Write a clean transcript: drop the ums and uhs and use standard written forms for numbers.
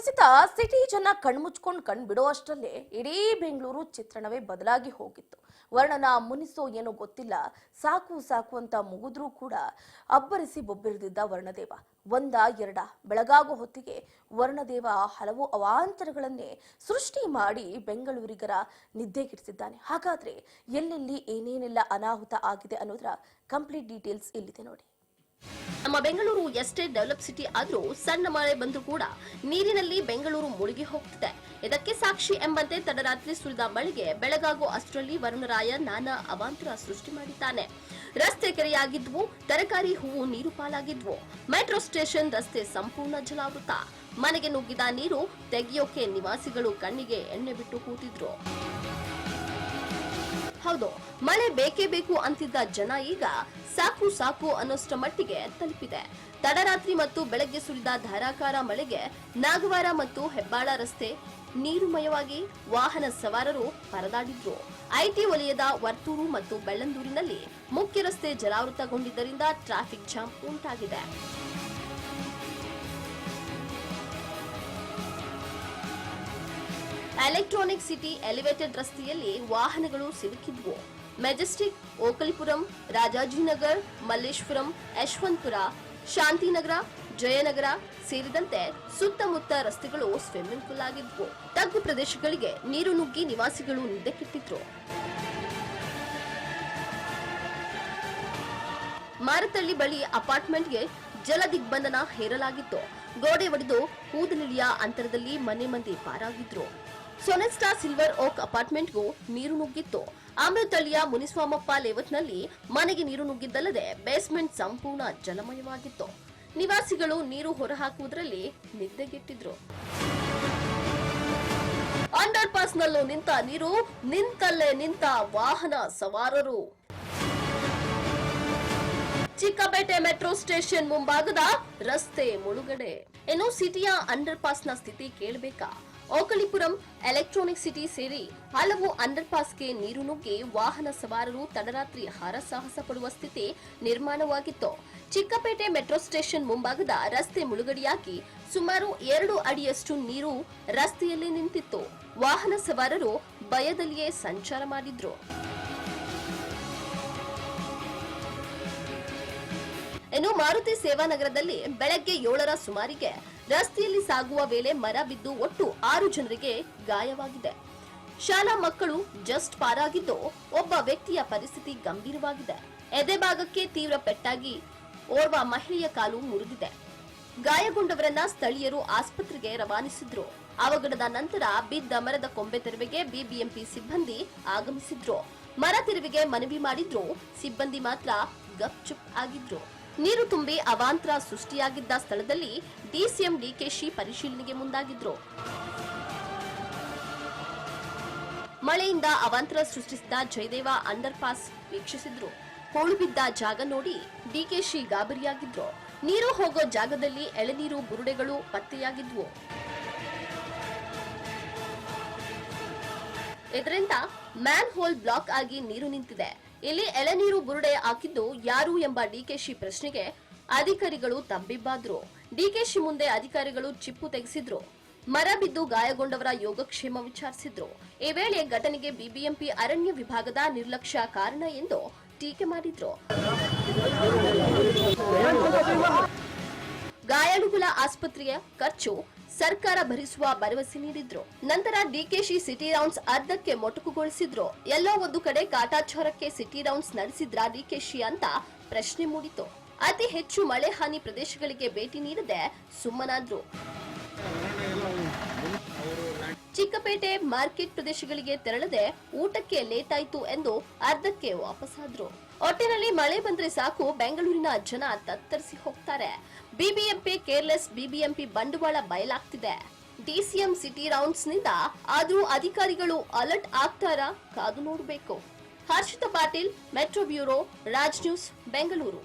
ಪ್ರಸ್ತುತ ಸಿಟಿ ಜನ ಕಣ್ಮುಚ್ಕೊಂಡು ಬಿಡೋ ಅಷ್ಟರಲ್ಲೇ ಇಡೀ ಬೆಂಗಳೂರು ಚಿತ್ರಣವೇ ಬದಲಾಗಿ ಹೋಗಿತ್ತು. ವರ್ಣನ ಮುನಿಸೋ ಏನೋ ಗೊತ್ತಿಲ್ಲ, ಸಾಕು ಸಾಕು ಅಂತ ಮುಗಿದ್ರೂ ಕೂಡ ಅಬ್ಬರಿಸಿ ಬೊಬ್ಬಿರಿದಿದ್ದ ವರ್ಣದೇವ ಒಂದ ಎರಡ ಬೆಳಗಾಗೋ ಹೊತ್ತಿಗೆ ವರ್ಣದೇವ ಹಲವು ಅವಾಂತರಗಳನ್ನೇ ಸೃಷ್ಟಿ ಮಾಡಿ ಬೆಂಗಳೂರಿಗರ ನಿದ್ದೆಗೆಡಿಸಿದ್ದಾನೆ. ಹಾಗಾದ್ರೆ ಎಲ್ಲೆಲ್ಲಿ ಏನೇನೆಲ್ಲ ಅನಾಹುತ ಆಗಿದೆ ಅನ್ನೋದರ ಕಂಪ್ಲೀಟ್ ಡೀಟೇಲ್ಸ್ ಇಲ್ಲಿದೆ ನೋಡಿ. ನಮ್ಮ ಬೆಂಗಳೂರು ಎಷ್ಟೇ ಡೆವಲಪ್ ಸಿಟಿ ಆದ್ರೂ ಸಣ್ಣ ಮಳೆ ಬಂದ್ರೂ ಕೂಡ ನೀರಿನಲ್ಲಿ ಬೆಂಗಳೂರು ಮುಳುಗಿ ಹೋಗ್ತಿದೆ. ಇದಕ್ಕೆ ಸಾಕ್ಷಿ ಎಂಬಂತೆ ತಡರಾತ್ರಿ ಸುರಿದ ಮಳೆಗೆ ಬೆಳಗಾಗೋ ಅಷ್ಟರಲ್ಲಿ ವರುಣರಾಯ ನಾನಾ ಅವಾಂತರ ಸೃಷ್ಟಿ ಮಾಡಿದ್ದಾನೆ. ರಸ್ತೆ ಕೆರೆಯಾಗಿದ್ವು, ತರಕಾರಿ ಹೂವು ನೀರು ಪಾಲಾಗಿದ್ವು, ಮೆಟ್ರೋ ಸ್ಟೇಷನ್ ರಸ್ತೆ ಸಂಪೂರ್ಣ ಜಲಾವೃತ. ಮನೆಗೆ ನುಗ್ಗಿದ ನೀರು ತೆಗೆಯೋಕೆ ನಿವಾಸಿಗಳು ಕಣ್ಣಿಗೆ ಎಣ್ಣೆ ಬಿಟ್ಟು ಕೂತಿದ್ರು. ಹೌದು, ಮಳೆ ಬೇಕೇ ಬೇಕು ಅಂತಿದ್ದ ಜನ ಈಗ ಸಾಕು ಸಾಕು ಅನ್ನೋಷ್ಟರ ಮಟ್ಟಿಗೆ ತಲುಪಿದೆ. ತಡರಾತ್ರಿ ಮತ್ತು ಬೆಳಗ್ಗೆ ಸುರಿದ ಧಾರಾಕಾರ ಮಳೆಗೆ ನಾಗವಾರ ಮತ್ತು ಹೆಬ್ಬಾಳ ರಸ್ತೆ ನೀರುಮಯವಾಗಿ ವಾಹನ ಸವಾರರು ಪರದಾಡಿದ್ರು. ಐಟಿ ವಲಯದ ವರ್ತೂರು ಮತ್ತು ಬೆಳ್ಳಂದೂರಿನಲ್ಲಿ ಮುಖ್ಯ ರಸ್ತೆ ಜಲಾವೃತಗೊಂಡಿದ್ದರಿಂದ ಟ್ರಾಫಿಕ್ ಜಾಮ್ ಉಂಟಾಗಿದೆ. ಎಲೆಕ್ಟ್ರಾನಿಕ್ ಸಿಟಿ ಎಲಿವೇಟೆಡ್ ರಸ್ತೆಯಲ್ಲಿ ವಾಹನಗಳು ಸಿಲುಕಿದ್ವು. ಮೆಜೆಸ್ಟಿಕ್, ಓಕಲಿಪುರಂ, ರಾಜಾಜಿನಗರ್, ಮಲ್ಲೇಶ್ವರಂ, ಯಶವಂತಪುರ, ಶಾಂತಿನಗರ, ಜಯನಗರ ಸೇರಿದಂತೆ ಸುತ್ತಮುತ್ತ ರಸ್ತೆಗಳು ಸ್ವಿಮ್ಮಿಂಗ್ ಪೂಲ್ ಆಗಿದ್ವು. ತಗ್ಗು ಪ್ರದೇಶಗಳಿಗೆ ನೀರು ನುಗ್ಗಿ ನಿವಾಸಿಗಳು ನಿದ್ದೆಗೆಟ್ಟಿದ್ರು. ಮಾರತಳ್ಳಿ ಬಳಿ ಅಪಾರ್ಟ್ಮೆಂಟ್ಗೆ ಜಲ ದಿಗ್ಬಂಧನ ಹೇರಲಾಗಿತ್ತು. ಗೋಡೆ ಒಡೆದು ಕೂದಲಿಳಿಯ ಅಂತರದಲ್ಲಿ ಮನೆ ಮಂದಿ ಪಾರಾಗಿದ್ರು. ಸೊನೆಸ್ಟಾ ಸಿಲ್ವರ್ ಓಕ್ ಅಪಾರ್ಟ್ಮೆಂಟ್ಗೂ ನೀರು ನುಗ್ಗಿತ್ತು. ಅಮೃತಳ್ಳಿಯ ಮುನಿಸ್ವಾಮಪ್ಪ ಲೇಔಟ್ನಲ್ಲಿ ಮನೆಗೆ ನೀರು ನುಗ್ಗಿದ್ದಲ್ಲದೆ ಬೇಸ್ಮೆಂಟ್ ಸಂಪೂರ್ಣ ಜಲಮಯವಾಗಿತ್ತು. ನಿವಾಸಿಗಳು ನೀರು ಹೊರಹಾಕುವುದರಲ್ಲಿ ನಿದ್ದೆಗೆಟ್ಟಿದ್ರು. ಅಂಡರ್ ಪಾಸ್ನಲ್ಲೂ ನಿಂತ ನೀರು, ನಿಂತಲ್ಲೇ ನಿಂತ ವಾಹನ ಸವಾರರು. ಚಿಕ್ಕಪೇಟೆ ಮೆಟ್ರೋ ಸ್ಟೇಷನ್ ಮುಂಭಾಗದ ರಸ್ತೆ ಮುಳುಗಡೆ. ಇನ್ನು ಸಿಟಿಯ ಅಂಡರ್ ಪಾಸ್ನ ಸ್ಥಿತಿ ಕೇಳಬೇಕಾ? ಓಕಲಿಪುರಂ, ಎಲೆಕ್ಟ್ರಾನಿಕ್ ಸಿಟಿ ಸೇರಿ ಹಲವು ಅಂಡರ್ ಪಾಸ್ಗೆ ನೀರು ನುಗ್ಗಿ ವಾಹನ ಸವಾರರು ತಡರಾತ್ರಿ ಹರಸಾಹಸ ಪಡುವ ಸ್ಥಿತಿ ನಿರ್ಮಾಣವಾಗಿತ್ತು. ಚಿಕ್ಕಪೇಟೆ ಮೆಟ್ರೋ ಸ್ಟೇಷನ್ ಮುಂಭಾಗದ ರಸ್ತೆ ಮುಳುಗಡೆಯಾಗಿ ಸುಮಾರು 2 ಅಡಿಯಷ್ಟು ನೀರು ರಸ್ತೆಯಲ್ಲಿ ನಿಂತಿತ್ತು. ವಾಹನ ಸವಾರರು ಭಯದಲ್ಲಿಯೇ ಸಂಚಾರ ಮಾಡಿದ್ರು. ಇನ್ನು ಮಾರುತಿ ಸೇವಾನಗರದಲ್ಲಿ ಬೆಳಗ್ಗೆ 7ರ ಸುಮಾರಿಗೆ ರಸ್ತೆಯಲ್ಲಿ ಸಾಗುವ ವೇಳೆ ಮರ ಬಿದ್ದು ಒಟ್ಟು 6 ಜನರಿಗೆ ಗಾಯವಾಗಿದೆ. ಶಾಲಾ ಮಕ್ಕಳು ಜಸ್ಟ್ ಪಾರಾಗಿದ್ದು, ಒಬ್ಬ ವ್ಯಕ್ತಿಯ ಪರಿಸ್ಥಿತಿ ಗಂಭೀರವಾಗಿದೆ. ಎದೆ ಭಾಗಕ್ಕೆ ತೀವ್ರ ಪೆಟ್ಟಾಗಿ ಓರ್ವ ಮಹಿಳೆಯ ಕಾಲು ಮುರಿದಿದೆ. ಗಾಯಗೊಂಡವರನ್ನ ಸ್ಥಳೀಯರು ಆಸ್ಪತ್ರೆಗೆ ರವಾನಿಸಿದ್ರು. ಅವಘಡದ ನಂತರ ಬಿದ್ದ ಮರದ ಕೊಂಬೆ ತೆರವಿಗೆ ಬಿಬಿಎಂಪಿ ಸಿಬ್ಬಂದಿ ಆಗಮಿಸಿದ್ರು. ಮರ ತೆರವಿಗೆ ಮನವಿ ಮಾಡಿದ್ರು. ಸಿಬ್ಬಂದಿ ಮಾತ್ರ ಗಪ್ಚುಪ್ ಆಗಿದ್ರು. ನೀರು ತುಂಬಿ ಅವಾಂತರ ಸೃಷ್ಟಿಯಾಗಿದ್ದ ಸ್ಥಳದಲ್ಲಿ ಡಿಸಿಎಂ ಡಿಕೆಶಿ ಪರಿಶೀಲನೆಗೆ ಮುಂದಾಗಿದ್ರು. ಮಳೆಯಿಂದ ಅವಾಂತರ ಸೃಷ್ಟಿಸಿದ ಜಯದೇವ ಅಂಡರ್ ಪಾಸ್ ವೀಕ್ಷಿಸಿದ್ರು. ಹೂಳು ಬಿದ್ದ ಜಾಗ ನೋಡಿ ಡಿಕೆಶಿ ಗಾಬರಿಯಾಗಿದ್ರು. ನೀರು ಹೋಗೋ ಜಾಗದಲ್ಲಿ ಎಳೆನೀರು ಬುರುಡೆಗಳು ಪತ್ತೆಯಾಗಿದ್ವು. ಇದರಿಂದ ಮ್ಯಾನ್ ಹೋಲ್ ಬ್ಲಾಕ್ ಆಗಿ ನೀರು ನಿಂತಿದೆ. ಇಲ್ಲಿ ಎಳೆನೀರು ಬುರುಡೆ ಹಾಕಿದ್ದು ಯಾರು ಎಂಬ ಡಿಕೆಶಿ ಪ್ರಶ್ನೆಗೆ ಅಧಿಕಾರಿಗಳು ತಬ್ಬಿಬ್ಬಾದ್ರು. ಡಿಕೆಶಿ ಮುಂದೆ ಅಧಿಕಾರಿಗಳು ಚಿಪ್ಪು ತೆಗೆಸಿದ್ರು. ಮರ ಬಿದ್ದು ಗಾಯಗೊಂಡವರ ಯೋಗಕ್ಷೇಮ ವಿಚಾರಿಸಿದ್ರು. ಈ ವೇಳೆ ಘಟನೆಗೆ ಬಿಬಿಎಂಪಿ ಅರಣ್ಯ ವಿಭಾಗದ ನಿರ್ಲಕ್ಷ್ಯ ಕಾರಣ ಎಂದು ಟೀಕೆ ಮಾಡಿದ್ರು. ಗಾಯಾಳುಗಳ ಆಸ್ಪತ್ರೆಯ ಖರ್ಚು ಸರ್ಕಾರ ಭರಿಸುವ ಭರವಸೆ ನೀಡಿದ್ರು. ನಂತರ ಡಿಕೆಶಿ ಸಿಟಿ ರೌಂಡ್ಸ್ ಅರ್ಧಕ್ಕೆ ಮೊಟಕುಗೊಳಿಸಿದ್ರು. ಎಲ್ಲೋ ಒಂದು ಕಡೆ ಕಾಟಾಚಾರಕ್ಕೆ ಸಿಟಿ ರೌಂಡ್ಸ್ ನಡೆಸಿದ್ರ ಡಿಕೆಶಿ ಅಂತ ಪ್ರಶ್ನೆ ಮೂಡಿತು. ಅತಿ ಹೆಚ್ಚು ಮಳೆ ಹಾನಿ ಪ್ರದೇಶಗಳಿಗೆ ಭೇಟಿ ನೀಡದೆ ಸುಮ್ಮನಾದ್ರು. ಚಿಕ್ಕಪೇಟೆ ಮಾರ್ಕೆಟ್ ಪ್ರದೇಶಗಳಿಗೆ ತೆರಳದೆ ಊಟಕ್ಕೆ ಲೇಟ್ ಆಯ್ತು ಎಂದು ಅರ್ಧಕ್ಕೆ ವಾಪಸ್ಸಾದ್ರು. ಒಟ್ಟಿನಲ್ಲಿ ಮಳೆ ಬಂದ್ರೆ ಸಾಕು ಬೆಂಗಳೂರಿನ ಜನ ತತ್ತರಿಸಿ ಹೋಗ್ತಾರೆ. ಬಿಬಿಎಂಪಿ ಕೇರ್ಲೆಸ್, ಬಿಬಿಎಂಪಿ ಬಂಡವಾಳ ಬಯಲಾಗ್ತಿದೆ. ಡಿಸಿಎಂ ಸಿಟಿ ರೌಂಡ್ಸ್ ನಿಂದ ಆದ್ರೂ ಅಧಿಕಾರಿಗಳು ಅಲರ್ಟ್ ಆಗ್ತಾರಾ? ಕಾದು ನೋಡಬೇಕು. Harshita Patil, metro bureau, Raj news, Bengaluru.